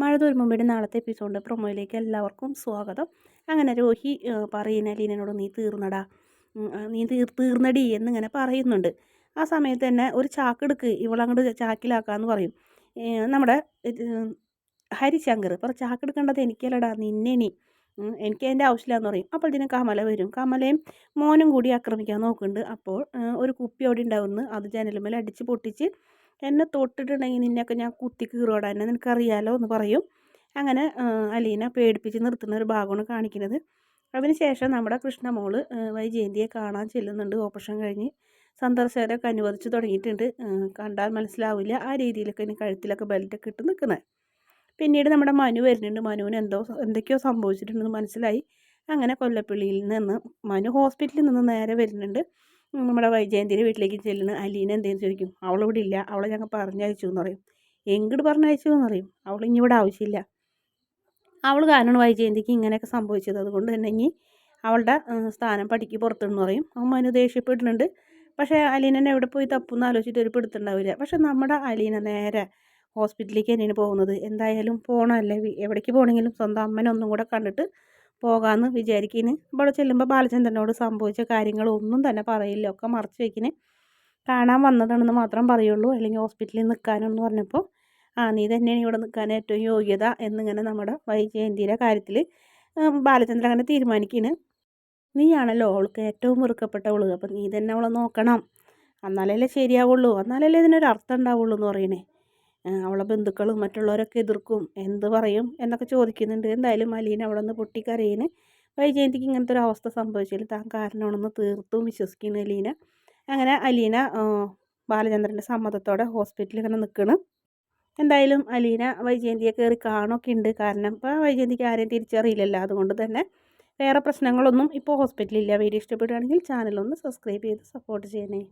മഴ തോരുമ്പോഴേ നാളത്തെ എപ്പിസോഡിൻ്റെ പ്രൊമോയിലേക്ക് എല്ലാവർക്കും സ്വാഗതം. അങ്ങനെ രോഹി പറയുന്ന അലീനോട് നീ തീർന്നടാ, നീ തീർന്നടി എന്നിങ്ങനെ പറയുന്നുണ്ട്. ആ സമയത്ത് തന്നെ ഒരു ചാക്കെടുക്ക് ഇവളങ്ങോട്ട് ചാക്കിലാക്കാമെന്ന് പറയും. നമ്മുടെ ഹരിശങ്കർ അപ്പോൾ ചാക്കെടുക്കേണ്ടത് എനിക്കല്ലടാ നിന്നെ എനിക്ക് അതിൻ്റെ ആവശ്യമില്ലാന്ന് പറയും. അപ്പോൾ ഇതിന് കമല വരും. കമലയും മോനും കൂടി ആക്രമിക്കാൻ നോക്കുന്നുണ്ട്. അപ്പോൾ ഒരു കുപ്പി അവിടെ ഉണ്ടാവുന്നു. അത് ജനലുമേൽ അടിച്ച് പൊട്ടിച്ച് എന്നെ തൊട്ടിട്ടുണ്ടെങ്കിൽ നിന്നെയൊക്കെ ഞാൻ കുത്തി കീറോടാ, എന്നെ നിനക്കറിയാലോ എന്ന് പറയും. അങ്ങനെ അലീന പേടിപ്പിച്ച് നിർത്തുന്ന ഒരു ഭാഗമാണ് കാണിക്കുന്നത്. അതിനുശേഷം നമ്മുടെ കൃഷ്ണമോള് വൈജയന്തിയെ കാണാൻ ചെല്ലുന്നുണ്ട്. ഓപ്പറേഷൻ കഴിഞ്ഞ് സന്ദർശകരൊക്കെ അനുവദിച്ച് തുടങ്ങിയിട്ടുണ്ട്. കണ്ടാൽ മനസ്സിലാവില്ല ആ രീതിയിലൊക്കെ ഇനി കഴുത്തിലൊക്കെ ബെൽറ്റൊക്കെ ഇട്ട് നിൽക്കുന്നത്. പിന്നീട് നമ്മുടെ മനു വരുന്നുണ്ട്. മനുവിന് എന്തൊക്കെയോ സംഭവിച്ചിട്ടുണ്ടെന്ന് മനസ്സിലായി. അങ്ങനെ കൊല്ലപ്പള്ളിയിൽ നിന്ന് മനു ഹോസ്പിറ്റലിൽ നിന്ന് നേരെ വരുന്നുണ്ട്. നമ്മുടെ വൈജയന്തിയുടെ വീട്ടിലേക്ക് ചെല്ലുന്ന അലീന എന്തെങ്കിലും ചോദിക്കും. അവളിവിടെ ഇല്ല, അവളെ ഞങ്ങൾ പറഞ്ഞയച്ചു എന്ന് പറയും. എങ്ങോട്ട് പറഞ്ഞയച്ചു എന്ന് പറയും. അവൾ ഇനി ഇവിടെ ആവശ്യമില്ല, അവൾ കാരണമാണ് വൈജയന്തിക്ക് ഇങ്ങനെയൊക്കെ സംഭവിച്ചത്, അതുകൊണ്ട് തന്നെ ഇനി അവളുടെ സ്ഥാനം പടിക്ക് പുറത്തുനിന്ന് പറയും. അവൻ മനു ദേഷ്യപ്പെടുന്നുണ്ട്. പക്ഷേ അലീനനെ എവിടെ പോയി തപ്പുമെന്ന് ആലോചിച്ചിട്ട് ഒരു പിടുത്തുണ്ടാവില്ല. പക്ഷെ നമ്മുടെ അലീന നേരെ ഹോസ്പിറ്റലിലേക്ക് തന്നെയാണ് പോകുന്നത്. എന്തായാലും പോകണമല്ലേ, എവിടേക്ക് പോകണമെങ്കിലും സ്വന്തം അമ്മനെ ഒന്നും കൂടെ കണ്ടിട്ട് പോകാമെന്ന് വിചാരിക്കുന്നു. ഇവിടെ ചെല്ലുമ്പോൾ ബാലചന്ദ്രനോട് സംഭവിച്ച കാര്യങ്ങളൊന്നും തന്നെ പറയില്ല, ഒക്കെ മറച്ച് വയ്ക്കിന്. കാണാൻ വന്നതാണെന്ന് മാത്രം പറയുള്ളൂ, അല്ലെങ്കിൽ ഹോസ്പിറ്റലിൽ നിൽക്കാനെന്ന് പറഞ്ഞപ്പോൾ നീ തന്നെയാണ് ഇവിടെ നിൽക്കാൻ ഏറ്റവും യോഗ്യത എന്നിങ്ങനെ നമ്മുടെ വൈജയന്തിയുടെ കാര്യത്തിൽ ബാലചന്ദ്രൻ അങ്ങനെ തീരുമാനിക്കുന്നു. നീയാണല്ലോ അവൾക്ക് ഏറ്റവും വെറുക്കപ്പെട്ടവള്, അപ്പം നീ തന്നെ അവളെ നോക്കണം, എന്നാലല്ലേ ശരിയാവുള്ളൂ, എന്നാലല്ലേ ഇതിനൊരു അർത്ഥം ഉണ്ടാവുള്ളൂ എന്ന് പറയണേ. അവളെ ബന്ധുക്കളും മറ്റുള്ളവരൊക്കെ എതിർക്കും, എന്ത് പറയും എന്നൊക്കെ ചോദിക്കുന്നുണ്ട്. എന്തായാലും അലീന അവിടെ നിന്ന് പൊട്ടിക്കരയിന്. വൈജയന്തിക്ക് ഇങ്ങനത്തെ ഒരു അവസ്ഥ സംഭവിച്ചാൽ താൻ കാരണമാണെന്ന് തീർത്തും വിശ്വസിക്കുന്നു അലീന. അങ്ങനെ അലീന ബാലചന്ദ്രൻ്റെ സമ്മതത്തോടെ ഹോസ്പിറ്റലിൽ ഇങ്ങനെ നിൽക്കണം. എന്തായാലും അലീന വൈജയന്തിയെ കയറി കാണുമൊക്കെ ഉണ്ട്. കാരണം ഇപ്പോൾ വൈജയന്തിക്ക് ആരെയും തിരിച്ചറിയില്ലല്ലോ, അതുകൊണ്ട് തന്നെ വേറെ പ്രശ്നങ്ങളൊന്നും ഇപ്പോൾ ഹോസ്പിറ്റലില്ല. വീഡിയോ ഇഷ്ടപ്പെടുകയാണെങ്കിൽ ചാനലൊന്ന് സബ്സ്ക്രൈബ് ചെയ്ത് സപ്പോർട്ട് ചെയ്യണേ.